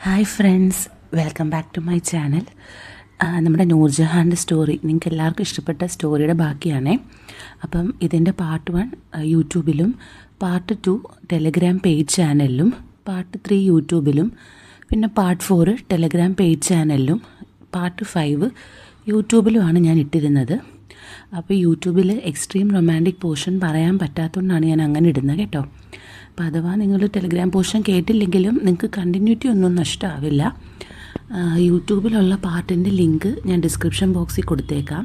Hi friends, welcome back to my channel. നമ്മുടെ നൂർജഹാൻ്റെ story നിങ്ങൾക്ക് എല്ലാവർക്കും ഇഷ്ടപ്പെട്ട സ്റ്റോറിയുടെ ബാക്കിയാണേ. അപ്പം ഇതിൻ്റെ പാർട്ട് 1 യൂട്യൂബിലും, പാർട്ട് 2 ടെലഗ്രാം പേജ് ചാനലിലും, പാർട്ട് 3 യൂട്യൂബിലും, പിന്നെ പാർട്ട് 4 ടെലഗ്രാം പേജ് ചാനലിലും, പാർട്ട് 5 യൂട്യൂബിലുമാണ് ഞാൻ ഇട്ടിരുന്നത്. അപ്പോൾ യൂട്യൂബിൽ എക്സ്ട്രീം റൊമാൻറ്റിക് പോർഷൻ പറയാൻ പറ്റാത്തതുകൊണ്ടാണ് ഞാൻ അങ്ങനെ ഇടുന്നത് കേട്ടോ. അപ്പോൾ അഥവാ നിങ്ങൾ ടെലഗ്രാം പോർഷൻ കേട്ടില്ലെങ്കിലും നിങ്ങൾക്ക് കണ്ടിന്യൂറ്റി ഒന്നും നഷ്ടമാവില്ല. യൂട്യൂബിലുള്ള പാർട്ടിൻ്റെ ലിങ്ക് ഞാൻ ഡിസ്ക്രിപ്ഷൻ ബോക്സിൽ കൊടുത്തേക്കാം.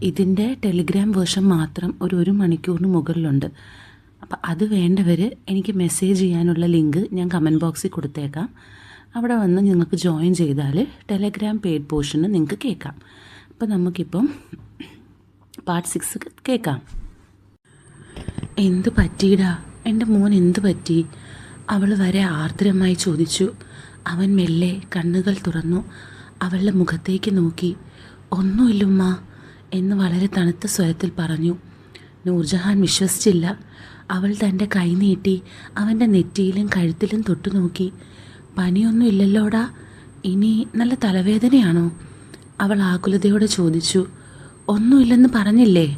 ഇതിൻ്റെ ടെലഗ്രാം വേർഷൻ മാത്രം ഒരു മണിക്കൂറിന് മുകളിലുണ്ട്. അപ്പോൾ അത് വേണ്ടവർ എനിക്ക് മെസ്സേജ് ചെയ്യാനുള്ള ലിങ്ക് ഞാൻ കമൻറ്റ് ബോക്സിൽ കൊടുത്തേക്കാം. അവിടെ വന്ന് നിങ്ങൾക്ക് ജോയിൻ ചെയ്താൽ ടെലഗ്രാം പെയ്ഡ് പോർഷന് നിങ്ങൾക്ക് കേൾക്കാം. അപ്പോൾ നമുക്കിപ്പം പാർട്ട് 6 കേൾക്കാം. എന്ത് പറ്റിയിടാ, എൻ്റെ മോൻ എന്ത് പറ്റി? അവൾ വരെ ആർദ്രമായി ചോദിച്ചു. അവൻ മെല്ലെ കണ്ണുകൾ തുറന്നു അവളുടെ മുഖത്തേക്ക് നോക്കി. ഒന്നുമില്ലുമ്മ എന്ന് വളരെ തണുത്ത സ്വരത്തിൽ പറഞ്ഞു. നൂർജഹാൻ വിശ്വസിച്ചില്ല. അവൾ തൻ്റെ കൈ നീട്ടി അവൻ്റെ നെറ്റിയിലും കഴുത്തിലും തൊട്ടു നോക്കി. പനിയൊന്നും ഇല്ലല്ലോടാ, ഇനി നല്ല തലവേദനയാണോ? അവൾ ആകുലതയോടെ ചോദിച്ചു. ഒന്നുമില്ലെന്ന് പറഞ്ഞില്ലേ?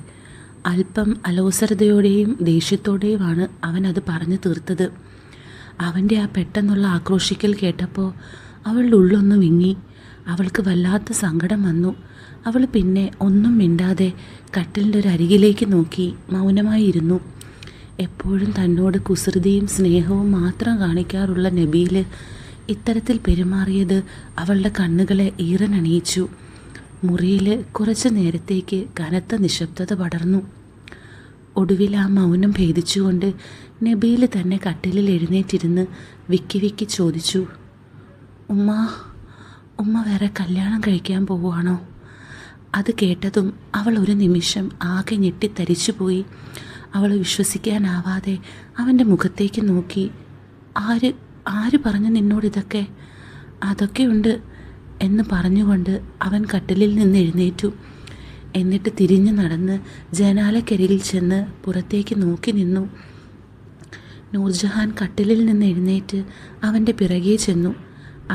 അല്പം അലോസരതയോടെയും ദേഷ്യത്തോടെയുമാണ് അവൻ അത് പറഞ്ഞു തീർത്തത്. അവൻ്റെ ആ പെട്ടെന്നുള്ള ആക്രോശിക്കൽ കേട്ടപ്പോൾ അവളുടെ ഉള്ളൊന്ന് വിങ്ങി. അവൾക്ക് വല്ലാത്ത സങ്കടം വന്നു. അവൾ പിന്നെ ഒന്നും മിണ്ടാതെ കട്ടിലിൻ്റെ ഒരു അരികിലേക്ക് നോക്കി മൗനമായി ഇരുന്നു. എപ്പോഴും തന്നോട് കുസൃതിയും സ്നേഹവും മാത്രം കാണിക്കാറുള്ള നബീൽ ഇത്തരത്തിൽ പെരുമാറിയത് അവളുടെ കണ്ണുകളെ ഈറനണിയിച്ചു. മുറിയിൽ കുറച്ചു നേരത്തേക്ക് കനത്ത നിശബ്ദത പടർന്നു. ഒടുവിൽ ആ മൗനം ഭേദിച്ചുകൊണ്ട് നബീൽ തന്നെ കട്ടിലിൽ എഴുന്നേറ്റിരുന്ന് വിക്കി ചോദിച്ചു. ഉമ്മ വേറെ കല്യാണം കഴിക്കാൻ പോവുകയാണോ? അത് കേട്ടതും അവൾ ഒരു നിമിഷം ആകെ ഞെട്ടിത്തരിച്ചു പോയി. അവൾ വിശ്വസിക്കാനാവാതെ അവൻ്റെ മുഖത്തേക്ക് നോക്കി. ആര് പറഞ്ഞു നിന്നോടിതൊക്കെ? അതൊക്കെയുണ്ട് എന്ന് പറഞ്ഞുകൊണ്ട് അവൻ കട്ടിലിൽ നിന്ന് എഴുന്നേറ്റു. എന്നിട്ട് തിരിഞ്ഞു നടന്ന് ജനാലക്കരികിൽ ചെന്ന് പുറത്തേക്ക് നോക്കി നിന്നു. നൂർജഹാൻ കട്ടിലിൽ നിന്ന് എഴുന്നേറ്റ് അവൻ്റെ പിറകെ ചെന്നു.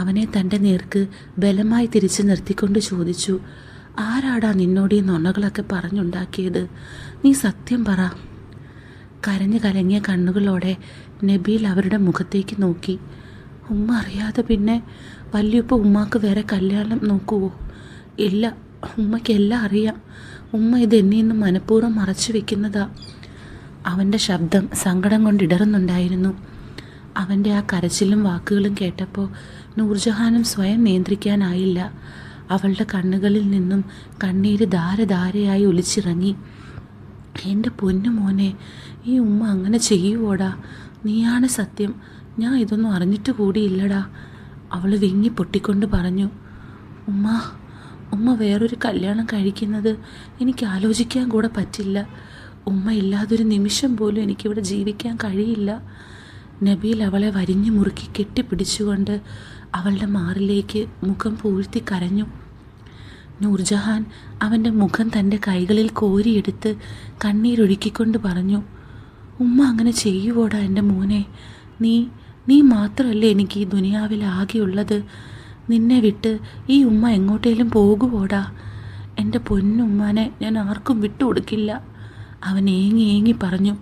അവനെ തൻ്റെ നേർക്ക് ബലമായി തിരിച്ചു നിർത്തിക്കൊണ്ട് ചോദിച്ചു. ആരാടാ നിന്നോട് ഈ നുണകളൊക്കെ പറഞ്ഞുണ്ടാക്കിയത്? നീ സത്യം പറ. കരഞ്ഞു കലങ്ങിയ കണ്ണുകളോടെ നബീൽ അവരുടെ മുഖത്തേക്ക് നോക്കി. ഉമ്മ അറിയാതെ പിന്നെ വല്യപ്പ ഉമ്മാക്ക് വേറെ കല്യാണം നോക്കുവോ? ഇല്ല, ഉമ്മയ്ക്കെല്ലാം അറിയാം. ഉമ്മ ഇത് എന്നിൽ നിന്ന് മനഃപൂർവ്വം മറച്ചു വെക്കുന്നതാ. അവൻ്റെ ശബ്ദം സങ്കടം കൊണ്ട് ഇടറുന്നുണ്ടായിരുന്നു. അവൻ്റെ ആ കരച്ചിലും വാക്കുകളും കേട്ടപ്പോൾ നൂർജഹാനും സ്വയം നിയന്ത്രിക്കാനായില്ല. അവളുടെ കണ്ണുകളിൽ നിന്നും കണ്ണീര് ധാരധാരയായി ഒലിച്ചിറങ്ങി. എൻ്റെ പൊന്നു മോനെ, ഈ ഉമ്മ അങ്ങനെ ചെയ്യുവോടാ? നീയാണ് സത്യം. ഞാൻ ഇതൊന്നും അറിഞ്ഞിട്ട് കൂടിയില്ലടാ. അവൾ വിങ്ങി പൊട്ടിക്കൊണ്ട് പറഞ്ഞു. ഉമ്മ വേറൊരു കല്യാണം കഴിക്കുന്നത് എനിക്ക് ആലോചിക്കാൻ കൂടെ പറ്റില്ല. ഉമ്മ ഇല്ലാതൊരു നിമിഷം പോലും എനിക്കിവിടെ ജീവിക്കാൻ കഴിയില്ല. നബീൽ അവളെ വരിഞ്ഞു മുറുക്കി കെട്ടിപ്പിടിച്ചുകൊണ്ട് അവളുടെ മാറിലേക്ക് മുഖം പൂഴ്ത്തി കരഞ്ഞു. നൂർജഹാൻ അവൻ്റെ മുഖം തൻ്റെ കൈകളിൽ കോരിയെടുത്ത് കണ്ണീരൊഴുക്കിക്കൊണ്ട് പറഞ്ഞു. ഉമ്മ അങ്ങനെ ചെയ്യുവോടാ എൻ്റെ മോനെ? നീ മാത്രമല്ലേ എനിക്ക് ഈ ദുനിയാവിൽ ആകെയുള്ളത്. നിന്നെ വിട്ട് ഈ ഉമ്മ എങ്ങോട്ടേലും പോകുവോടാ? എൻ്റെ പൊന്നുമ്മാനെ ഞാൻ ആർക്കും വിട്ടുകൊടുക്കില്ല. അവൻ ഏങ്ങി പറഞ്ഞു.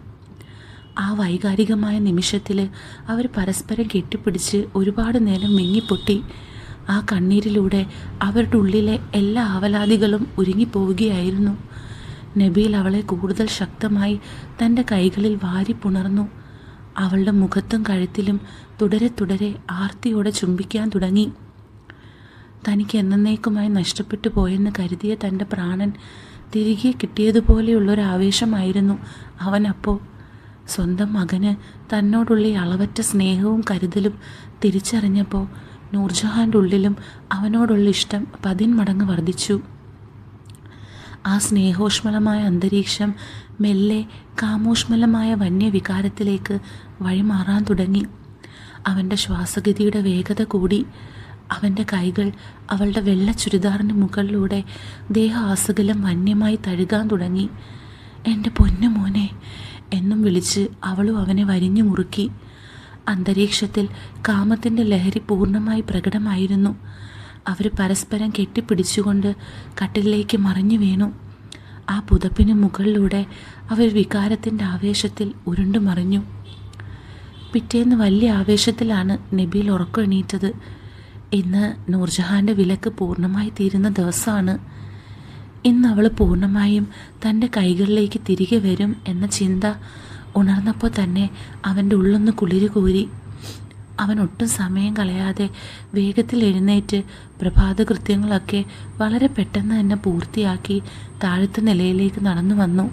ആ വൈകാരികമായ നിമിഷത്തിൽ അവർ പരസ്പരം കെട്ടിപ്പിടിച്ച് ഒരുപാട് നേരം വിങ്ങിപ്പൊട്ടി. ആ കണ്ണീരിലൂടെ അവരുടെ ഉള്ളിലെ എല്ലാ ആവലാതികളും ഉരുങ്ങിപ്പോവുകയായിരുന്നു. നബീൽ അവളെ കൂടുതൽ ശക്തമായി തൻ്റെ കൈകളിൽ വാരി പുണർന്നു. അവളുടെ മുഖത്തും കഴുത്തിലും തുടരെ ആർത്തിയോടെ ചുംബിക്കാൻ തുടങ്ങി. തനിക്ക് എന്നേക്കുമായി നഷ്ടപ്പെട്ടു പോയെന്ന് കരുതിയ തൻ്റെ പ്രാണൻ തിരികെ കിട്ടിയതുപോലെയുള്ളൊരാവേശമായിരുന്നു അവനപ്പോൾ. സ്വന്തം മകന് തന്നോടുള്ള അളവറ്റ സ്നേഹവും കരുതലും തിരിച്ചറിഞ്ഞപ്പോൾ നൂർജഹാൻ്റെ ഉള്ളിലും അവനോടുള്ള ഇഷ്ടം 10 മടങ്ങ് വർദ്ധിച്ചു. ആ സ്നേഹോഷ്മലമായ അന്തരീക്ഷം മെല്ലെ കാമോഷ്മലമായ വന്യവികാരത്തിലേക്ക് വഴിമാറാൻ തുടങ്ങി. അവൻ്റെ ശ്വാസഗതിയുടെ വേഗത കൂടി. അവൻ്റെ കൈകൾ അവളുടെ വെള്ള ചുരിദാറിന് മുകളിലൂടെ ദേഹാസകലം വന്യമായി തഴുകാൻ തുടങ്ങി. എൻ്റെ പൊന്നു മോനെ എന്നും വിളിച്ച് അവളും അവനെ വരിഞ്ഞു മുറുക്കി. അന്തരീക്ഷത്തിൽ കാമത്തിൻ്റെ ലഹരി പൂർണ്ണമായി പ്രകടമായിരുന്നു. അവർ പരസ്പരം കെട്ടിപ്പിടിച്ചുകൊണ്ട് കട്ടിലേക്ക് മറിഞ്ഞു വീണു. ആ പുതപ്പിന് മുകളിലൂടെ അവർ വികാരത്തിൻ്റെ ആവേശത്തിൽ ഉരുണ്ടു മറിഞ്ഞു. പിറ്റേന്ന് വലിയ ആവേശത്തിലാണ് നബീൽ ഉറക്കമെണീറ്റത്. ഇന്ന് നൂർജഹാൻ്റെ വിലക്ക് പൂർണ്ണമായി തീരുന്ന ദിവസമാണ്. ഇന്ന് അവൾ പൂർണ്ണമായും തൻ്റെ കൈകളിലേക്ക് തിരികെ വരും എന്ന ചിന്ത ഉണർന്നപ്പോൾ തന്നെ അവൻ്റെ ഉള്ളൊന്ന് കുളിര് കോരി. അവൻ ഒട്ടും സമയം കളയാതെ വേഗത്തിൽ എഴുന്നേറ്റ് പ്രഭാത കൃത്യങ്ങളൊക്കെ വളരെ പെട്ടെന്ന് തന്നെ പൂർത്തിയാക്കി താഴത്തെ നിലയിലേക്ക് നടന്നു വന്നു.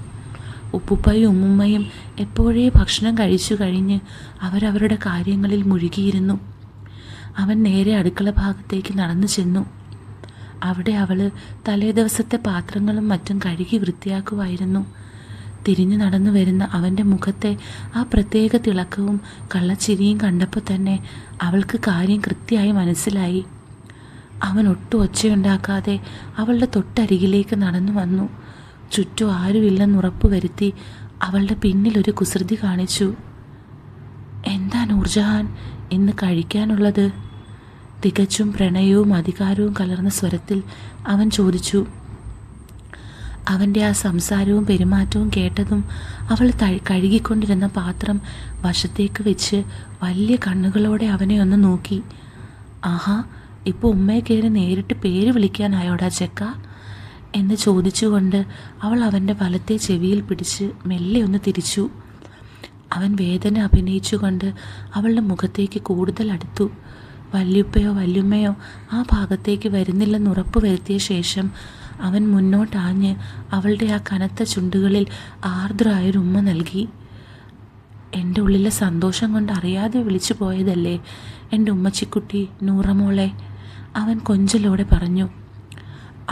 ഉപ്പുപ്പയും ഉമ്മുമ്മയും എപ്പോഴേ ഭക്ഷണം കഴിച്ചു കഴിഞ്ഞ് അവരവരുടെ കാര്യങ്ങളിൽ മുഴുകിയിരുന്നു. അവൻ നേരെ അടുക്കള ഭാഗത്തേക്ക് നടന്നു ചെന്നു. അവിടെ അവൾ തലേ ദിവസത്തെ പാത്രങ്ങളും മറ്റും കഴുകി വൃത്തിയാക്കുമായിരുന്നു. തിരിഞ്ഞു നടന്നു വരുന്ന അവൻ്റെ മുഖത്തെ ആ പ്രത്യേക തിളക്കവും കള്ളച്ചിരിയും കണ്ടപ്പോൾ തന്നെ അവൾക്ക് കാര്യം കൃത്യമായി മനസ്സിലായി. അവൻ ഒട്ടും ഒച്ചയുണ്ടാക്കാതെ അവളുടെ തൊട്ടരികിലേക്ക് നടന്നു വന്നു. ചുറ്റും ആരുമില്ലെന്നുറപ്പ് വരുത്തി അവളുടെ പിന്നിലൊരു കുസൃതി കാണിച്ചു. എന്താ നൂർജഹാൻ ഇന്ന് കഴിക്കാനുള്ളത്? തികച്ചും പ്രണയവും അധികാരവും കലർന്ന സ്വരത്തിൽ അവൻ ചോദിച്ചു. അവൻ്റെ ആ സംസാരവും പെരുമാറ്റവും കേട്ടതും അവൾ കഴുകിക്കൊണ്ടിരുന്ന പാത്രം വശത്തേക്ക് വെച്ച് വലിയ കണ്ണുകളോടെ അവനെ ഒന്ന് നോക്കി. ആഹാ, ഇപ്പോൾ ഉമ്മയെ കയറി നേരിട്ട് പേര് വിളിക്കാനായോടാ ചെക്ക എന്ന് ചോദിച്ചുകൊണ്ട് അവൾ അവൻ്റെ വലത്തെ ചെവിയിൽ പിടിച്ച് മെല്ലെ ഒന്ന് തിരിച്ചു. അവൻ വേദന അഭിനയിച്ചുകൊണ്ട് അവളുടെ മുഖത്തേക്ക് കൂടുതൽ അടുത്തു. വല്യുപ്പയോ വല്യുമ്മയോ ആ ഭാഗത്തേക്ക് വരുന്നില്ലെന്ന് ഉറപ്പ് വരുത്തിയ ശേഷം അവൻ മുന്നോട്ടാഞ്ഞ് അവളുടെ ആ കനത്ത ചുണ്ടുകളിൽ ആർദ്രമായൊരു ഉമ്മ നൽകി. എൻ്റെ ഉള്ളിലെ സന്തോഷം കൊണ്ട് അറിയാതെ വിളിച്ചു പോയതല്ലേ എൻ്റെ ഉമ്മച്ചിക്കുട്ടി നൂറമോളെ, അവൻ കൊഞ്ചലോടെ പറഞ്ഞു.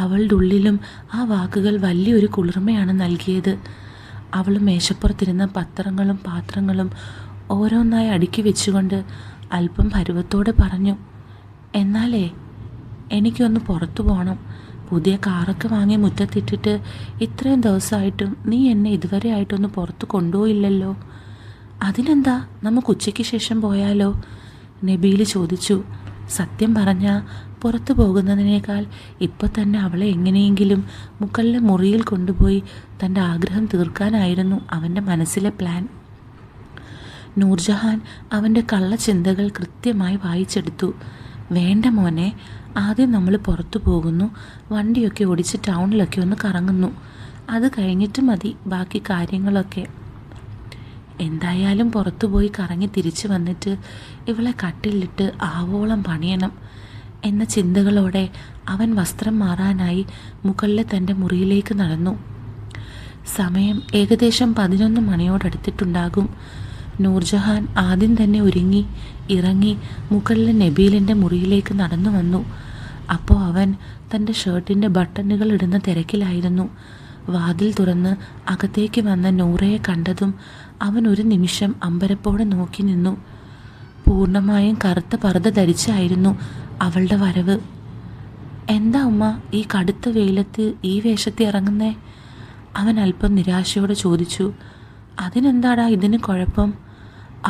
അവളുടെ ഉള്ളിലും ആ വാക്കുകൾ വലിയൊരു കുളിർമയാണ് നൽകിയത്. അവൾ മേശപ്പുറത്തിരുന്ന പത്രങ്ങളും പാത്രങ്ങളും ഓരോന്നായി അടുക്കി വെച്ചുകൊണ്ട് അല്പം പരുവത്തോടെ പറഞ്ഞു. എന്നാലേ എനിക്കൊന്ന് പുറത്തു പോകണം. പുതിയ കാറൊക്കെ വാങ്ങി മുറ്റത്തിട്ടിട്ട് ഇത്രയും ദിവസമായിട്ടും നീ എന്നെ ഇതുവരെ ആയിട്ടൊന്ന് പുറത്ത് കൊണ്ടുപോയില്ലല്ലോ. അതിനെന്താ, നമുക്ക് ഉച്ചയ്ക്ക് ശേഷം പോയാലോ? നബീൽ ചോദിച്ചു. സത്യം പറഞ്ഞാൽ പുറത്തു പോകുന്നതിനേക്കാൾ ഇപ്പോൾ തന്നെ അവളെ എങ്ങനെയെങ്കിലും മുകളിലെ മുറിയിൽ കൊണ്ടുപോയി തൻ്റെ ആഗ്രഹം തീർക്കാനായിരുന്നു അവൻ്റെ മനസ്സിലെ പ്ലാൻ. നൂർജഹാൻ അവൻ്റെ കള്ളച്ചിന്തകൾ കൃത്യമായി വായിച്ചെടുത്തു. വേണ്ട മോനെ, ആദ്യം നമ്മൾ പുറത്തു പോകുന്നു, വണ്ടിയൊക്കെ ഓടിച്ച് ടൗണിലൊക്കെ ഒന്ന് കറങ്ങുന്നു, അത് കഴിഞ്ഞിട്ട് മതി ബാക്കി കാര്യങ്ങളൊക്കെ. എന്തായാലും പുറത്തു പോയി കറങ്ങി തിരിച്ചു വന്നിട്ട് ഇവളെ കട്ടിലിട്ട് ആവോളം പണിയണം എന്ന ചിന്തകളോടെ അവൻ വസ്ത്രം മാറാനായി മുകളിലെ തൻ്റെ മുറിയിലേക്ക് നടന്നു. സമയം ഏകദേശം 11 മണിയോടടുത്തിട്ടുണ്ടാകും. നൂർജഹാൻ ആദ്യം തന്നെ ഒരുങ്ങി ഇറങ്ങി മുകളിലെ നബീലിൻ്റെ മുറിയിലേക്ക് നടന്നു വന്നു. അപ്പോൾ അവൻ തൻ്റെ ഷർട്ടിൻ്റെ ബട്ടണുകൾ ഇടുന്ന തിരക്കിലായിരുന്നു. വാതിൽ തുറന്ന് അകത്തേക്ക് വന്ന നൂറയെ കണ്ടതും അവൻ ഒരു നിമിഷം അമ്പരപ്പോടെ നോക്കി നിന്നു. പൂർണ്ണമായും കറുത്ത പർദ്ദ ധരിച്ചായിരുന്നു അവളുടെ വരവ്. എന്താ ഉമ്മ ഈ കടുത്ത വെയിലത്ത് ഈ വേഷത്തിൽ ഇറങ്ങുന്നേ? അവൻ അല്പം നിരാശയോടെ ചോദിച്ചു. അതിനെന്താടാ ഇതിന് കുഴപ്പം?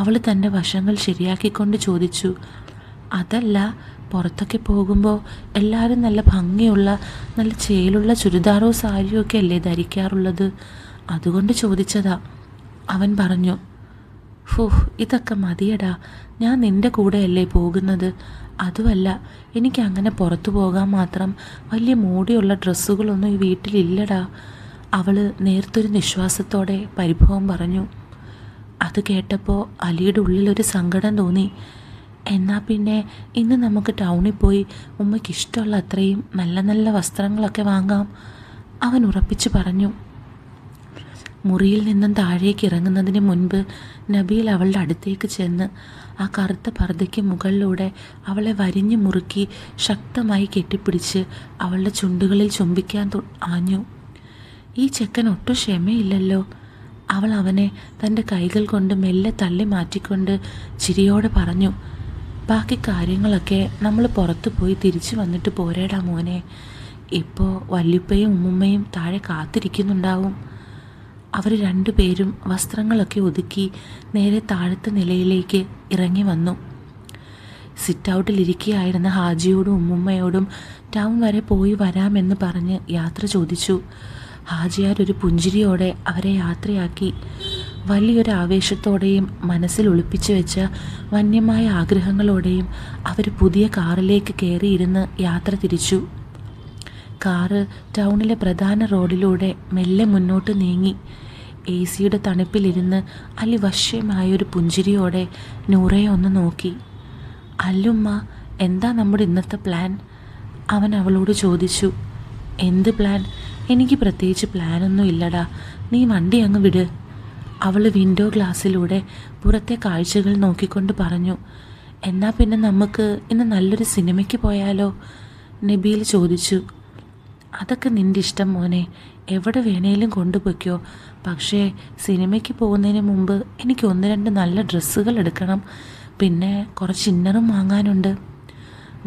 അവൾ തൻ്റെ വശങ്ങൾ ശരിയാക്കിക്കൊണ്ട് ചോദിച്ചു. അതല്ല, പുറത്തൊക്കെ പോകുമ്പോൾ എല്ലാവരും നല്ല ഭംഗിയുള്ള നല്ല ചേലുള്ള ചുരിദാറോ സാരിയോ ഒക്കെ അല്ലേ ധരിക്കാറുള്ളത്, അതുകൊണ്ട് ചോദിച്ചതാ, അവൻ പറഞ്ഞു. ഇതൊക്കെ മതിയടാ, ഞാൻ നിൻ്റെ കൂടെയല്ലേ പോകുന്നത്. അതുമല്ല, എനിക്കങ്ങനെ പുറത്തു പോകാൻ മാത്രം വലിയ മോടിയുള്ള ഡ്രസ്സുകളൊന്നും ഈ വീട്ടിലില്ലടാ. അവൾ നേർത്തൊരു നിശ്വാസത്തോടെ പരിഭവം പറഞ്ഞു. അത് കേട്ടപ്പോൾ അലിയുടെ ഉള്ളിലൊരു സങ്കടം തോന്നി. എന്നാൽ പിന്നെ ഇന്ന് നമുക്ക് ടൗണിൽ പോയി ഉമ്മയ്ക്കിഷ്ടമുള്ള അത്രയും നല്ല നല്ല വസ്ത്രങ്ങളൊക്കെ വാങ്ങാം, അവൻ ഉറപ്പിച്ചു പറഞ്ഞു. മുറിയിൽ നിന്നും താഴേക്ക് ഇറങ്ങുന്നതിന് മുൻപ് നബീൽ അവളുടെ അടുത്തേക്ക് ചെന്ന് ആ കറുത്ത പർദ്ദയ്ക്ക് മുകളിലൂടെ അവളെ വരിഞ്ഞു മുറുക്കി ശക്തമായി കെട്ടിപ്പിടിച്ച് അവളുടെ ചുണ്ടുകളിൽ ചുംബിക്കാൻ ആഞ്ഞു. ഈ ചെക്കൻ ഒട്ടും ക്ഷമയില്ലല്ലോ. അവൾ അവനെ തൻ്റെ കൈകൾ കൊണ്ട് മെല്ലെ തള്ളി മാറ്റിക്കൊണ്ട് ചിരിയോടെ പറഞ്ഞു. ബാക്കി കാര്യങ്ങളൊക്കെ നമ്മൾ പുറത്തു പോയി തിരിച്ചു വന്നിട്ട് പോരേടാ മോനെ. ഇപ്പോൾ വല്യുപ്പയും ഉമ്മുമ്മയും താഴെ കാത്തിരിക്കുന്നുണ്ടാവും. അവർ രണ്ടുപേരും വസ്ത്രങ്ങളൊക്കെ ഒതുക്കി നേരെ താഴത്തെ നിലയിലേക്ക് ഇറങ്ങി വന്നു. സിറ്റ് ഔട്ടിലിരിക്കുകയായിരുന്ന ഹാജിയോടും ഉമ്മുമ്മയോടും ടൗൺ വരെ പോയി വരാമെന്ന് പറഞ്ഞ് യാത്ര ചോദിച്ചു. ഹാജിയാർ ഒരു പുഞ്ചിരിയോടെ അവരെ യാത്രയാക്കി. വലിയൊരു ആവേശത്തോടെയും മനസ്സിൽ ഒളിപ്പിച്ചു വെച്ച വന്യമായ ആഗ്രഹങ്ങളോടെയും അവർ പുതിയ കാറിലേക്ക് കയറിയിരുന്ന് യാത്ര തിരിച്ചു. കാറ് ടൗണിലെ പ്രധാന റോഡിലൂടെ മെല്ലെ മുന്നോട്ട് നീങ്ങി. AC-യുടെ തണുപ്പിലിരുന്ന് അലി വശ്യമായൊരു പുഞ്ചിരിയോടെ നൂറയെ ഒന്ന് നോക്കി. അല്ലുമ്മ, എന്താ നമ്മുടെ ഇന്നത്തെ പ്ലാൻ? അവൻ അവളോട് ചോദിച്ചു. എന്ത് പ്ലാൻ? എനിക്ക് പ്രത്യേകിച്ച് പ്ലാനൊന്നും ഇല്ലടാ, നീ വണ്ടി അങ്ങ് വിട്. അവൾ വിൻഡോ ഗ്ലാസ്സിലൂടെ പുറത്തെ കാഴ്ചകൾ നോക്കിക്കൊണ്ട് പറഞ്ഞു. എന്നാൽ പിന്നെ നമുക്ക് ഇന്ന് നല്ലൊരു സിനിമയ്ക്ക് പോയാലോ? നബീൽ ചോദിച്ചു. അതൊക്കെ നിൻ്റെ ഇഷ്ടം മോനെ, എവിടെ വേണേലും കൊണ്ടുപോയിക്കോ. പക്ഷേ സിനിമയ്ക്ക് പോകുന്നതിന് മുമ്പ് എനിക്ക് 1-2 നല്ല ഡ്രസ്സുകൾ എടുക്കണം, പിന്നെ കുറച്ച് ഇന്നറും വാങ്ങാനുണ്ട്.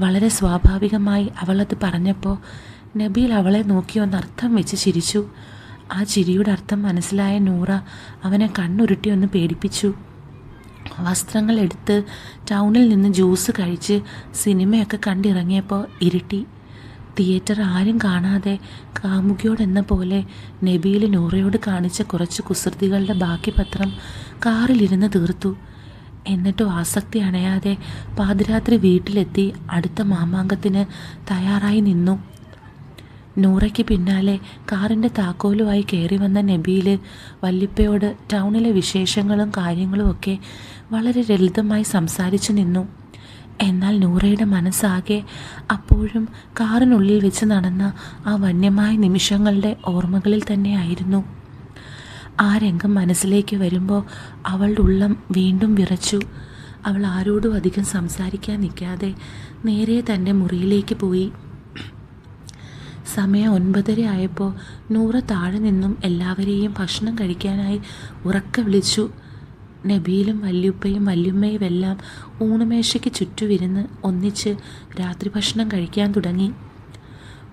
വളരെ സ്വാഭാവികമായി അവളത് പറഞ്ഞപ്പോൾ നബീൽ അവളെ നോക്കി ഒന്നർത്ഥം വെച്ച് ചിരിച്ചു. ആ ചിരിയുടെ അർത്ഥം മനസ്സിലായ നൂറ അവനെ കണ്ണുരുട്ടി ഒന്ന് പേടിപ്പിച്ചു. വസ്ത്രങ്ങൾ എടുത്ത് ടൗണിൽ നിന്ന് ജ്യൂസ് കഴിച്ച് സിനിമയൊക്കെ കണ്ടിറങ്ങിയപ്പോൾ ഇരുട്ടി. തിയേറ്റർ ആരും കാണാതെ കാമുകിയോടെന്ന പോലെ നബീൽ നൂറയോട് കാണിച്ച കുറച്ച് കുസൃതികളുടെ ബാക്കി പത്രം കാറിലിരുന്ന് തീർത്തു. എന്നിട്ടും ആസക്തി അണയാതെ പാതിരാത്രി വീട്ടിലെത്തി അടുത്ത മാമാങ്കത്തിന് തയ്യാറായി നിന്നു. നൂറയ്ക്ക് പിന്നാലെ കാറിൻ്റെ താക്കോലുമായി കയറി വന്ന നബീൽ വല്ലിപ്പയോട് ടൗണിലെ വിശേഷങ്ങളും കാര്യങ്ങളും ഒക്കെ വളരെ ലളിതമായി സംസാരിച്ചു നിന്നു. എന്നാൽ നൂറയുടെ മനസ്സാകെ അപ്പോഴും കാറിനുള്ളിൽ വെച്ച് നടന്ന ആ വന്യമായ നിമിഷങ്ങളുടെ ഓർമ്മകളിൽ തന്നെയായിരുന്നു. ആ രംഗം മനസ്സിലേക്ക് വരുമ്പോൾ അവളുടെ ഉള്ളം വീണ്ടും വിറച്ചു. അവൾ ആരോടും അധികം സംസാരിക്കാൻ നിൽക്കാതെ നേരെ തൻ്റെ മുറിയിലേക്ക് പോയി. സമയം 9:30 ആയപ്പോൾ നൂറ താഴെ നിന്നും എല്ലാവരെയും ഭക്ഷണം കഴിക്കാനായി ഉറക്കെ വിളിച്ചു. നബീലും വല്യുപ്പയും വല്യുമ്മയും എല്ലാം ഊണുമേശയ്ക്ക് ചുറ്റുമിരുന്ന് ഒന്നിച്ച് രാത്രി ഭക്ഷണം കഴിക്കാൻ തുടങ്ങി.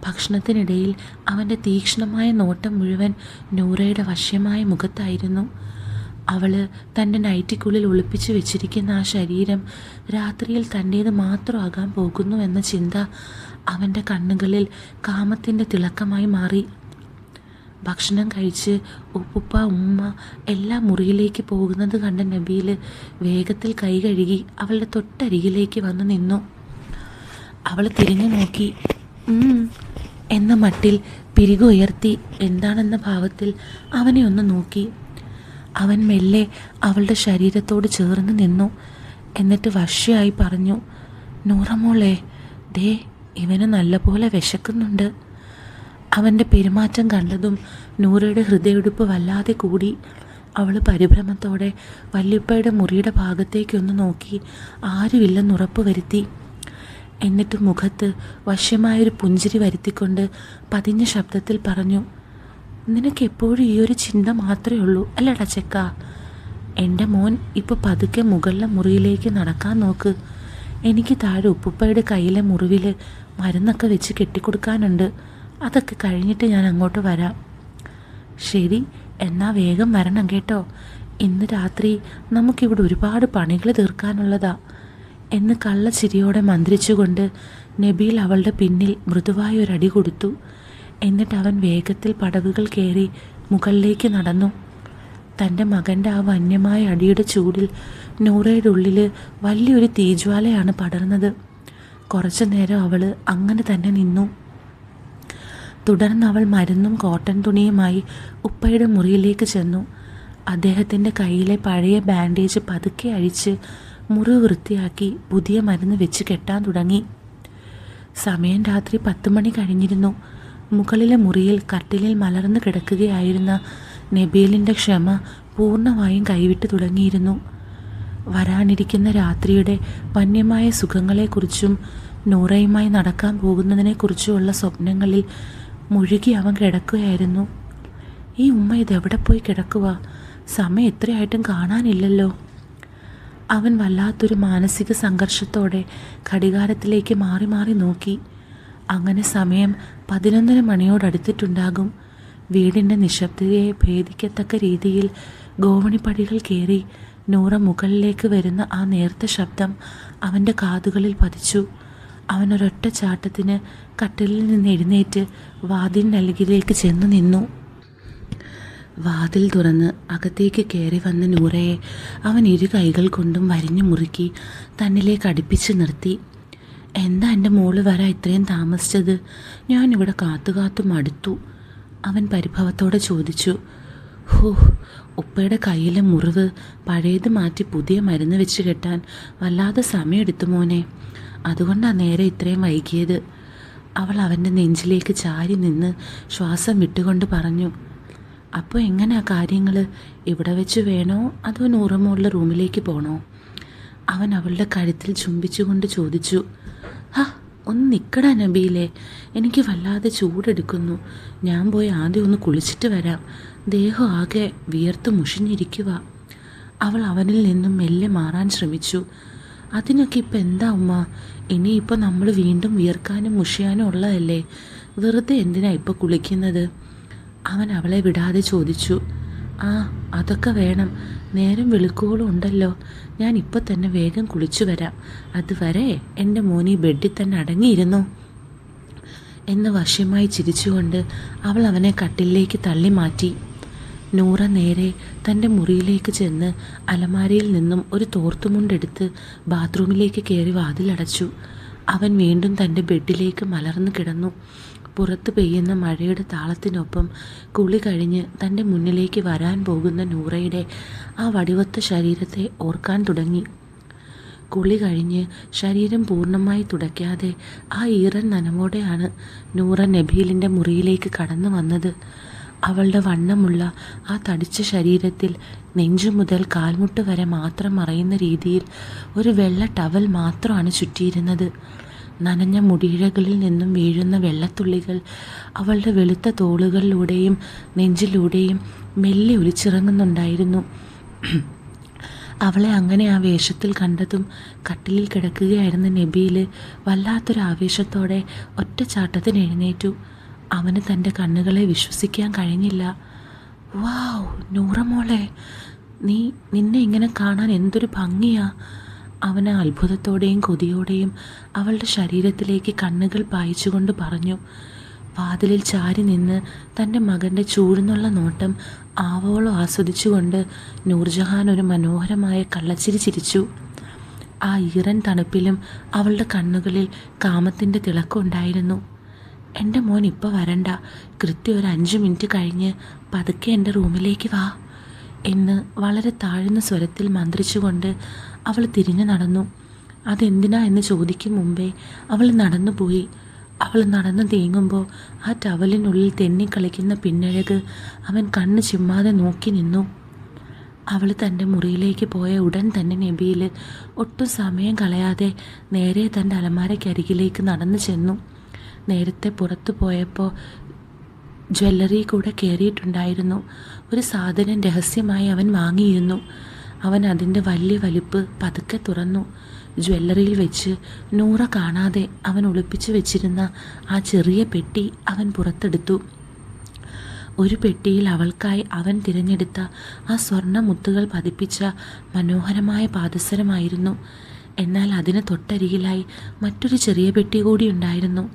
ഭക്ഷണത്തിനിടയിൽ അവൻ്റെ തീക്ഷ്ണമായ നോട്ടം മുഴുവൻ നൂറയുടെ വശ്യമായ മുഖത്തായിരുന്നു. അവൾ തൻ്റെ നൈറ്റിക്കുള്ളിൽ ഒളിപ്പിച്ചു വെച്ചിരിക്കുന്ന ആ ശരീരം രാത്രിയിൽ തൻ്റേത് മാത്രമാകാൻ പോകുന്നു എന്ന ചിന്ത അവൻ്റെ കണ്ണുകളിൽ കാമത്തിൻ്റെ തിളക്കമായി മാറി. ഭക്ഷണം കഴിച്ച് ഉപ്പുപ്പ ഉമ്മ എല്ലാം മുറിയിലേക്ക് പോകുന്നത് കണ്ട നബീൽ വേഗത്തിൽ കൈ കഴുകി അവളുടെ തൊട്ടരികിലേക്ക് വന്നു നിന്നു. അവൾ തിരിഞ്ഞു നോക്കി. എന്ന മട്ടിൽ പിരികുയർത്തി എന്താണെന്ന ഭാവത്തിൽ അവനെ ഒന്ന് നോക്കി. അവൻ മെല്ലെ അവളുടെ ശരീരത്തോട് ചേർന്ന് നിന്നു. എന്നിട്ട് വശ്യമായി പറഞ്ഞു, നൂറമോളെ, ദേ ഇവന് നല്ലപോലെ വിശക്കുന്നുണ്ട്. അവൻ്റെ പെരുമാറ്റം കണ്ടതും നൂറയുടെ ഹൃദയമിടിപ്പ് വല്ലാതെ കൂടി. അവൾ പരിഭ്രമത്തോടെ വല്യപ്പയുടെ മുറിയുടെ ഭാഗത്തേക്കൊന്ന് നോക്കി ആരുമില്ലെന്നുറപ്പ് വരുത്തി. എന്നിട്ട് മുഖത്ത് വശ്യമായൊരു പുഞ്ചിരി വരുത്തിക്കൊണ്ട് പതിഞ്ഞ ശബ്ദത്തിൽ പറഞ്ഞു, നിനക്കെപ്പോഴും ഈ ഒരു ചിന്ത മാത്രമേ ഉള്ളൂ അല്ലടാ ചെക്ക? എൻ്റെ മോൻ ഇപ്പോൾ പതുക്കെ മുകളിലെ മുറിയിലേക്ക് നടക്കാൻ നോക്ക്. എനിക്ക് താഴെ ഉപ്പുപ്പയുടെ കയ്യിലെ മുറിവിൽ മരുന്നൊക്കെ വെച്ച് കെട്ടിക്കൊടുക്കാനുണ്ട്. അതൊക്കെ കഴിഞ്ഞിട്ട് ഞാൻ അങ്ങോട്ട് വരാം. ശരി, എന്നാൽ വേഗം വരണം കേട്ടോ. ഇന്ന് രാത്രി നമുക്കിവിടെ ഒരുപാട് പണികൾ തീർക്കാനുള്ളതാ എന്ന് കള്ളച്ചിരിയോടെ മന്ത്രിച്ചുകൊണ്ട് നബീൽ അവളുടെ പിന്നിൽ മൃദുവായ ഒരടി കൊടുത്തു. എന്നിട്ട് അവൻ വേഗത്തിൽ പടവുകൾ കയറി മുകളിലേക്ക് നടന്നു. തൻ്റെ മകൻ്റെ ആ വന്യമായ അടിയുടെ ചൂടിൽ നൂറയുടെ ഉള്ളിൽ വലിയൊരു തീജ്വാലയാണ് പടർന്നത്. കുറച്ചു നേരം അവൾ അങ്ങനെ തന്നെ നിന്നു. തുടർന്ന് അവൾ മരുന്നും കോട്ടൺ തുണിയുമായി ഉപ്പയുടെ മുറിയിലേക്ക് ചെന്നു. അദ്ദേഹത്തിൻ്റെ കയ്യിലെ പഴയ ബാൻഡേജ് പതുക്കെ അഴിച്ച് മുറിവ് വൃത്തിയാക്കി പുതിയ മരുന്ന് വെച്ച് കെട്ടാൻ തുടങ്ങി. സമയം രാത്രി 10 മണി കഴിഞ്ഞിരുന്നു. മുകളിലെ മുറിയിൽ കട്ടിലിൽ മലർന്നു കിടക്കുകയായിരുന്ന നബീലിൻ്റെ ക്ഷമ പൂർണ്ണമായും കൈവിട്ടു തുടങ്ങിയിരുന്നു. വരാനിരിക്കുന്ന രാത്രിയുടെ വന്യമായ സുഖങ്ങളെക്കുറിച്ചും നൂറയുമായി നടക്കാൻ പോകുന്നതിനെക്കുറിച്ചുമുള്ള സ്വപ്നങ്ങളിൽ മുഴുകി അവൻ കിടക്കുകയായിരുന്നു. ഈ ഉമ്മ ഇതെവിടെ പോയി കിടക്കുക? സമയം എത്രയായിട്ടും കാണാനില്ലല്ലോ. അവൻ വല്ലാത്തൊരു മാനസിക സംഘർഷത്തോടെ ഘടികാരത്തിലേക്ക് മാറി മാറി നോക്കി. അങ്ങനെ സമയം 11:30 മണിയോടടുത്തിട്ടുണ്ടാകും. വീടിൻ്റെ നിശബ്ദതയെ ഭേദിക്കത്തക്ക രീതിയിൽ ഗോവണിപ്പടികൾ കയറി നൂറ മുകളിലേക്ക് വരുന്ന ആ നേർത്ത ശബ്ദം അവൻ്റെ കാതുകളിൽ പതിച്ചു. അവനൊരൊറ്റ ചാട്ടത്തിന് കട്ടിലിൽ നിന്ന് എഴുന്നേറ്റ് വാതിലിനരികിലേക്ക് ചെന്നു നിന്നു. വാതിൽ തുറന്ന് അകത്തേക്ക് കയറി വന്ന നൂറയെ അവൻ ഇരു കൈകൾ കൊണ്ടും വരിഞ്ഞു മുറുക്കി തന്നിലേക്ക് അടുപ്പിച്ച് നിർത്തി. എന്താ എൻ്റെ മോള് വരാൻ ഇത്രയും താമസിച്ചത്? ഞാനിവിടെ കാത്തു മടുത്തു, അവൻ പരിഭവത്തോടെ ചോദിച്ചു. ഹോ, ഉപ്പയുടെ കയ്യിലെ മുറിവ് പഴയത് മാറ്റി പുതിയ മരുന്ന് വെച്ച് കെട്ടാൻ വല്ലാതെ സമയമെടുത്തു മോനെ, അതുകൊണ്ടാണ് നേരെ ഇത്രയും വൈകിയത്. അവൾ അവൻ്റെ നെഞ്ചിലേക്ക് ചാരി നിന്ന് ശ്വാസം വിട്ടുകൊണ്ട് പറഞ്ഞു. അപ്പോൾ എങ്ങനെയാ കാര്യങ്ങൾ? ഇവിടെ വെച്ച് വേണോ അതോ നൂറമോളുടെ റൂമിലേക്ക് പോകണോ? അവൻ അവളുടെ കഴുത്തിൽ ചുംബിച്ചുകൊണ്ട് ചോദിച്ചു. ഒന്ന് നിൽക്കടാ നബീലെ, എനിക്ക് വല്ലാതെ ചൂടെടുക്കുന്നു. ഞാൻ പോയി ആദ്യം ഒന്ന് കുളിച്ചിട്ട് വരാം, ദേഹം ആകെ വിയർത്ത് മുഷിഞ്ഞിരിക്കുക. അവൾ അവനിൽ നിന്നും മെല്ലെ മാറാൻ ശ്രമിച്ചു. അതിനൊക്കെ ഇപ്പം എന്താ ഉമ്മ? ഇനിയിപ്പോൾ നമ്മൾ വീണ്ടും വിയർക്കാനും മുഷിയാനും ഉള്ളതല്ലേ, വെറുതെ എന്തിനാ ഇപ്പോൾ കുളിക്കുന്നത്? അവൻ അവളെ വിടാതെ ചോദിച്ചു. അതൊക്കെ വേണം, നേരം വെളുക്കോളം ഉണ്ടല്ലോ, ഞാൻ ഇപ്പോൾ തന്നെ വേഗം കുളിച്ചു വരാം. അതുവരെ എൻ്റെ മോനി ബെഡിൽ തന്നെ അടങ്ങിയിരുന്നു എന്ന് വശ്യമായി ചിരിച്ചുകൊണ്ട് അവൾ അവനെ കട്ടിലേക്ക് തള്ളി മാറ്റി. നൂറ നേരെ തൻ്റെ മുറിയിലേക്ക് ചെന്ന് അലമാരയിൽ നിന്നും ഒരു തോർത്തുമുണ്ടെടുത്ത് ബാത്റൂമിലേക്ക് കയറി വാതിലടച്ചു. അവൻ വീണ്ടും തൻ്റെ ബെഡിലേക്ക് മലർന്നു കിടന്നു. പുറത്ത് പെയ്യുന്ന മഴയുടെ താളത്തിനൊപ്പം കുളി കഴിഞ്ഞ് തൻ്റെ മുന്നിലേക്ക് വരാൻ പോകുന്ന നൂറയുടെ ആ വടിവത്ത ശരീരത്തെ ഓർക്കാൻ തുടങ്ങി. കുളി കഴിഞ്ഞ് ശരീരം പൂർണ്ണമായി തുടയ്ക്കാതെ ആ ഈറൻ നനവോടെയാണ് നൂറ നബീലിൻ്റെ മുറിയിലേക്ക് കടന്നു വന്നത്. അവളുടെ വണ്ണമുള്ള ആ തടിച്ച ശരീരത്തിൽ നെഞ്ചു മുതൽ കാൽമുട്ട് വരെ മാത്രം മറയുന്ന രീതിയിൽ ഒരു വെള്ള ടവൽ മാത്രമാണ് ചുറ്റിയിരുന്നത്. നനഞ്ഞ മുടിയിഴകളിൽ നിന്നും വീഴുന്ന വെള്ളത്തുള്ളികൾ അവളുടെ വെളുത്ത തോളുകളിലൂടെയും നെഞ്ചിലൂടെയും മെല്ലെ ഒലിച്ചിറങ്ങുന്നുണ്ടായിരുന്നു. അവളെ അങ്ങനെ ആ വേഷത്തിൽ കണ്ടതും കട്ടിലിൽ കിടക്കുകയായിരുന്ന നബീൽ വല്ലാത്തൊരു ആവേശത്തോടെ ഒറ്റച്ചാട്ടത്തിന് എഴുന്നേറ്റു. അവന് തൻ്റെ കണ്ണുകളെ വിശ്വസിക്കാൻ കഴിഞ്ഞില്ല. വാവ്, നൂറമോളെ, നിന്നെ ഇങ്ങനെ കാണാൻ എന്തൊരു ഭംഗിയാ! അവന് അത്ഭുതത്തോടെയും കൊതിയോടെയും അവളുടെ ശരീരത്തിലേക്ക് കണ്ണുകൾ പായിച്ചുകൊണ്ട് പറഞ്ഞു. വാതിലിൽ ചാരി നിന്ന് തൻ്റെ മകൻ്റെ ചൂടുന്നുള്ള നോട്ടം ആവോളം ആസ്വദിച്ചുകൊണ്ട് നൂർജഹാൻ ഒരു മനോഹരമായ കള്ളച്ചിരി ചിരിച്ചു. ആ ഈറൻ തണുപ്പിലും അവളുടെ കണ്ണുകളിൽ കാമത്തിൻ്റെ തിളക്കമുണ്ടായിരുന്നു. എൻ്റെ മോൻ ഇപ്പോൾ വരണ്ട, കൃത്യം ഒരു 5 മിനിറ്റ് കഴിഞ്ഞ് പതുക്കെ എൻ്റെ റൂമിലേക്ക് വാ എന്ന് വളരെ താഴ്ന്ന സ്വരത്തിൽ മന്ത്രിച്ചുകൊണ്ട് അവൾ തിരിഞ്ഞു നടന്നു. അതെന്തിനാ എന്ന് ചോദിക്കും മുമ്പേ അവൾ നടന്നുപോയി. അവൾ നടന്നു നീങ്ങുമ്പോൾ ആ ടവലിനുള്ളിൽ തെന്നിക്കളിക്കുന്ന പിന്നഴക് അവൻ കണ്ണ് ചിമ്മാതെ നോക്കി നിന്നു. അവൾ തൻ്റെ മുറിയിലേക്ക് പോയ ഉടൻ തന്നെ നബീൽ ഒട്ടും സമയം കളയാതെ നേരെ തൻ്റെ അലമാരയ്ക്കരികിലേക്ക് നടന്നു ചെന്നു. നേരത്തെ പുറത്തു പോയപ്പോൾ ജ്വല്ലറി കൂടെ കയറിയിട്ടുണ്ടായിരുന്നു. ഒരു സാധനം രഹസ്യമായി അവൻ വാങ്ങിയിരുന്നു. അവൻ അതിൻ്റെ വലിയ വലിപ്പ് പതുക്കെ തുറന്നു. ജ്വല്ലറിയിൽ വെച്ച് നൂറ കാണാതെ അവൻ ഒളിപ്പിച്ചു വെച്ചിരുന്ന ആ ചെറിയ പെട്ടി അവൻ പുറത്തെടുത്തു. ഒരു പെട്ടിയിൽ അവൾക്കായി അവൻ തിരഞ്ഞെടുത്ത ആ സ്വർണ്ണ മുത്തുകൾ പതിപ്പിച്ച മനോഹരമായ പാദസരമായിരുന്നു. എന്നാൽ അതിന് തൊട്ടരികിലായി മറ്റൊരു ചെറിയ പെട്ടി കൂടി ഉണ്ടായിരുന്നു.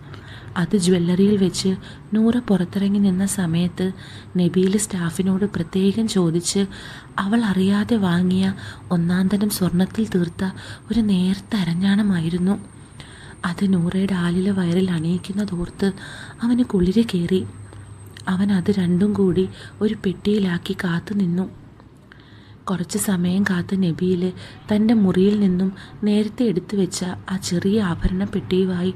അത് ജ്വല്ലറിയിൽ വെച്ച് നൂറ പുറത്തിറങ്ങി നിന്ന സമയത്ത് നബീൽ സ്റ്റാഫിനോട് പ്രത്യേകം ചോദിച്ച് അവൾ അറിയാതെ വാങ്ങിയ ഒന്നാന്തരം സ്വർണത്തിൽ തീർത്ത ഒരു നേർത്ത അരഞ്ഞാണമായിരുന്നു. അത് നൂറയുടെ ആലിലെ വയറിൽ അണിയിക്കുന്നതോർത്ത് അവന് കുളിര് കയറി. അവൻ അത് രണ്ടും കൂടി ഒരു പെട്ടിയിലാക്കി കാത്തു നിന്നു. കുറച്ച് സമയം കാത്ത് നബീൽ തൻ്റെ മുറിയിൽ നിന്നും നേരത്തെ എടുത്തു വെച്ച ആ ചെറിയ ആഭരണ പെട്ടിയുമായി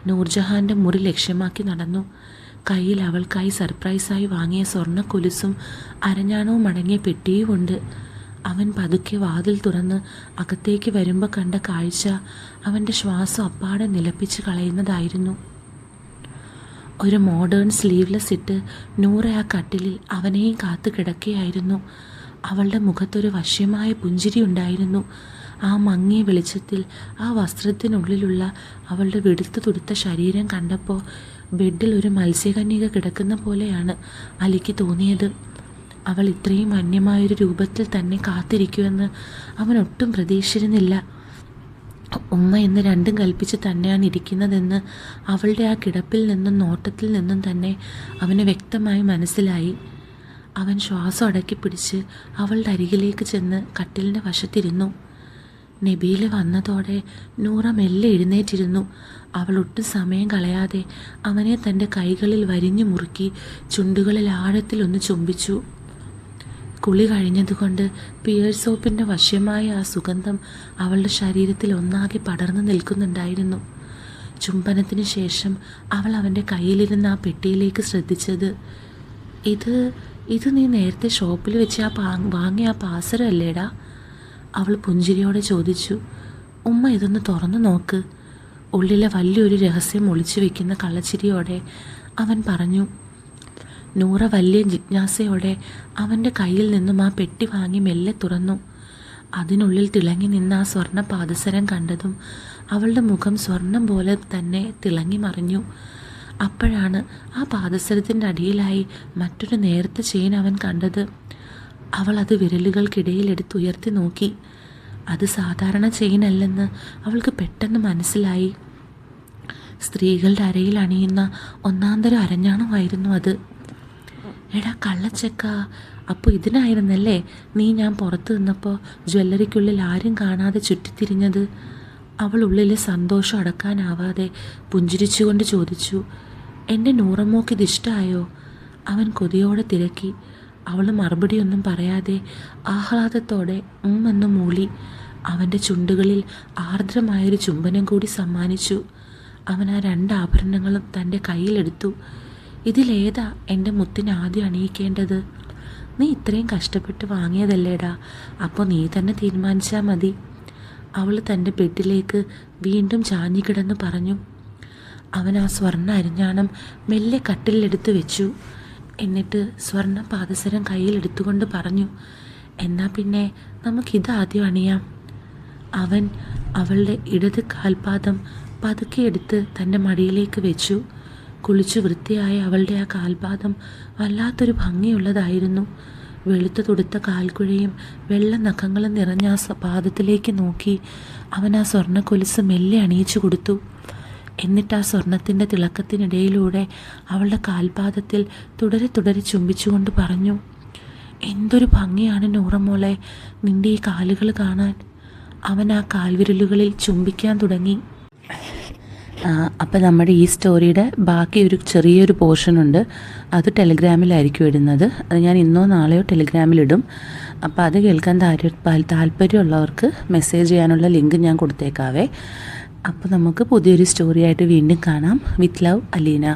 നൂർജഹാൻ്റെ മുറി ലക്ഷ്യമാക്കി നടന്നു. കയ്യിൽ അവൾക്കായി സർപ്രൈസായി വാങ്ങിയ സ്വർണ്ണ കൊലുസും അരഞ്ഞാണവും അടങ്ങിയ പെട്ടിയുമുണ്ട്. അവൻ പതുക്കെ വാതിൽ തുറന്ന് അകത്തേക്ക് വരുമ്പോൾ കണ്ട കാഴ്ച അവൻ്റെ ശ്വാസം അപ്പാടെ നിലപ്പിച്ച് കളയുന്നതായിരുന്നു. ഒരു മോഡേൺ സ്ലീവ്ലെസ് ഇട്ട് നൂറ ആ കട്ടിലിൽ അവനെയും കാത്തു കിടക്കുകയായിരുന്നു. അവളുടെ മുഖത്തൊരു വശ്യമായ പുഞ്ചിരി ഉണ്ടായിരുന്നു. ആ മങ്ങിയ വെളിച്ചത്തിൽ ആ വസ്ത്രത്തിനുള്ളിലുള്ള അവളുടെ വെളുത്തു തുടുത്ത ശരീരം കണ്ടപ്പോൾ ബെഡിൽ ഒരു മത്സ്യകന്യക കിടക്കുന്ന പോലെയാണ് അലിക്ക് തോന്നിയത്. അവൾ ഇത്രയും അന്യമായൊരു രൂപത്തിൽ തന്നെ കാത്തിരിക്കുമെന്ന് അവൻ ഒട്ടും പ്രതീക്ഷിച്ചിരുന്നില്ല. ഉമ്മ എന്ന് രണ്ടും കൽപ്പിച്ച് തന്നെയാണ് ഇരിക്കുന്നതെന്ന് അവളുടെ ആ കിടപ്പിൽ നിന്നും നോട്ടത്തിൽ നിന്നും തന്നെ അവന് വ്യക്തമായി മനസ്സിലായി. അവൻ ശ്വാസം അടക്കി പിടിച്ച് അവളുടെ അരികിലേക്ക് ചെന്ന് കട്ടിലിൻ്റെ വശത്തിരുന്നു. നബീല വന്നതോടെ നൂറ മെല്ലെ എഴുന്നേറ്റിരുന്നു. അവൾ ഒട്ടും സമയം കളയാതെ അവനെ തൻ്റെ കൈകളിൽ വരിഞ്ഞു മുറുക്കി ചുണ്ടുകളിൽ ആഴത്തിലൊന്ന് ചുംബിച്ചു. കുളി കഴിഞ്ഞതുകൊണ്ട് പിയേർ സോപ്പിൻ്റെ വശ്യമായ ആ സുഗന്ധം അവളുടെ ശരീരത്തിൽ ഒന്നാകെ പടർന്നു നിൽക്കുന്നുണ്ടായിരുന്നു. ചുംബനത്തിന് ശേഷം അവൾ അവൻ്റെ കയ്യിലിരുന്ന ആ പെട്ടിയിലേക്ക് ശ്രദ്ധിച്ചത്, ഇത് നീ നേരത്തെ ഷോപ്പിൽ വെച്ച് വാങ്ങിയ ആ പാസരല്ലേടാ? അവൾ പുഞ്ചിരിയോടെ ചോദിച്ചു. ഉമ്മ ഇതൊന്ന് തുറന്നു നോക്ക്. ഉള്ളിലെ വലിയൊരു രഹസ്യം ഒളിച്ചു വെക്കുന്ന കള്ളച്ചിരിയോടെ അവൻ പറഞ്ഞു. നൂറ വലിയ ജിജ്ഞാസയോടെ അവൻ്റെ കയ്യിൽ നിന്നും ആ പെട്ടി വാങ്ങി മെല്ലെ തുറന്നു. അതിനുള്ളിൽ തിളങ്ങി നിന്ന ആ സ്വർണ്ണ പാദസരം കണ്ടതും അവളുടെ മുഖം സ്വർണം പോലെ തന്നെ തിളങ്ങി മറിഞ്ഞു. അപ്പോഴാണ് ആ പാദസരത്തിൻ്റെ അടിയിലായി മറ്റൊരു നേർത്ത ചെയിൻ അവൻ കണ്ടത്. അവൾ അത് വിരലുകൾക്കിടയിൽ എടുത്തുയർത്തി നോക്കി. അത് സാധാരണ ചെയിനല്ലെന്ന് അവൾക്ക് പെട്ടെന്ന് മനസ്സിലായി. സ്ത്രീകളുടെ അരയിൽ അണിയുന്ന ഒന്നാന്തരം അരഞ്ഞാണമായിരുന്നു അത്. എടാ കള്ളച്ചക്ക, അപ്പോൾ ഇതിനായിരുന്നല്ലേ നീ ഞാൻ പുറത്ത് നിന്നപ്പോൾ ജ്വല്ലറിക്കുള്ളിൽ ആരും കാണാതെ ചുറ്റിത്തിരിഞ്ഞത്? അവൾ ഉള്ളിലെ സന്തോഷം അടക്കാനാവാതെ പുഞ്ചിരിച്ചുകൊണ്ട് ചോദിച്ചു. എൻ്റെ നൂറമ്മോക്ക് ഇതിഷ്ടമായോ? അവൻ കൊതിയോടെ തിരക്കി. അവൾ മറുപടിയൊന്നും പറയാതെ ആഹ്ലാദത്തോടെ എന്ന് മൂളി. അവൻ്റെ ചുണ്ടുകളിൽ ആർദ്രമായൊരു ചുംബനം കൂടി സമ്മാനിച്ചു. അവൻ ആ 2 ആഭരണങ്ങളും തൻ്റെ കയ്യിലെടുത്തു. ഇതിലേതാ എൻ്റെ മുത്തിന് ആദ്യം അണിയിക്കേണ്ടത്? നീ ഇത്രയും കഷ്ടപ്പെട്ട് വാങ്ങിയതല്ലേടാ, അപ്പോൾ നീ തന്നെ തീരുമാനിച്ചാൽ മതി. അവൾ തൻ്റെ ബെഡിലേക്ക് വീണ്ടും ചാഞ്ഞുകിടന്ന് പറഞ്ഞു. അവൻ ആ സ്വർണ്ണ അരിഞ്ഞാണം മെല്ലെ കട്ടിലെടുത്ത് വെച്ചു. എന്നിട്ട് സ്വർണ്ണ പാദസരം കയ്യിലെടുത്തുകൊണ്ട് പറഞ്ഞു, എന്നാൽ പിന്നെ നമുക്കിതാദ്യം അണിയാം. അവൻ അവളുടെ ഇടത് കാൽപാദം പതുക്കെ എടുത്ത് തൻ്റെ മടിയിലേക്ക് വെച്ചു. കുളിച്ചു വൃത്തിയായ അവളുടെ ആ കാൽപാദം വല്ലാത്തൊരു ഭംഗിയുള്ളതായിരുന്നു. വെളുത്തു തുടുത്ത കാൽക്കുഴയും വെള്ള നഖങ്ങളും നിറഞ്ഞ ആ പാദത്തിലേക്ക് നോക്കി അവൻ ആ സ്വർണ്ണ കൊലുസ് മെല്ലെ അണിയിച്ചു കൊടുത്തു. എന്നിട്ട് ആ സ്വർണത്തിൻ്റെ തിളക്കത്തിനിടയിലൂടെ അവളുടെ കാൽപാദത്തിൽ തുടരെ തുടരെ ചുംബിച്ചുകൊണ്ട് പറഞ്ഞു, എന്തൊരു ഭംഗിയാണ് നൂറമോളെ നിൻ്റെ ഈ കാലുകൾ കാണാൻ. അവൻ ആ കാൽവിരലുകളിൽ ചുംബിക്കാൻ തുടങ്ങി. അപ്പോൾ നമ്മുടെ ഈ സ്റ്റോറിയുടെ ബാക്കി ഒരു ചെറിയൊരു പോർഷനുണ്ട്. അത് ടെലിഗ്രാമിലായിരിക്കും ഇടുന്നത്. അത് ഞാൻ ഇന്നോ നാളെയോ ടെലിഗ്രാമിലിടും. അപ്പോൾ അത് കേൾക്കാൻ താല്പര്യമുള്ളവർക്ക് മെസ്സേജ് ചെയ്യാനുള്ള ലിങ്ക് ഞാൻ കൊടുത്തേക്കാവേ. അപ്പോൾ നമുക്ക് പുതിയൊരു സ്റ്റോറിയായിട്ട് വീണ്ടും കാണാം. With love, Aleena.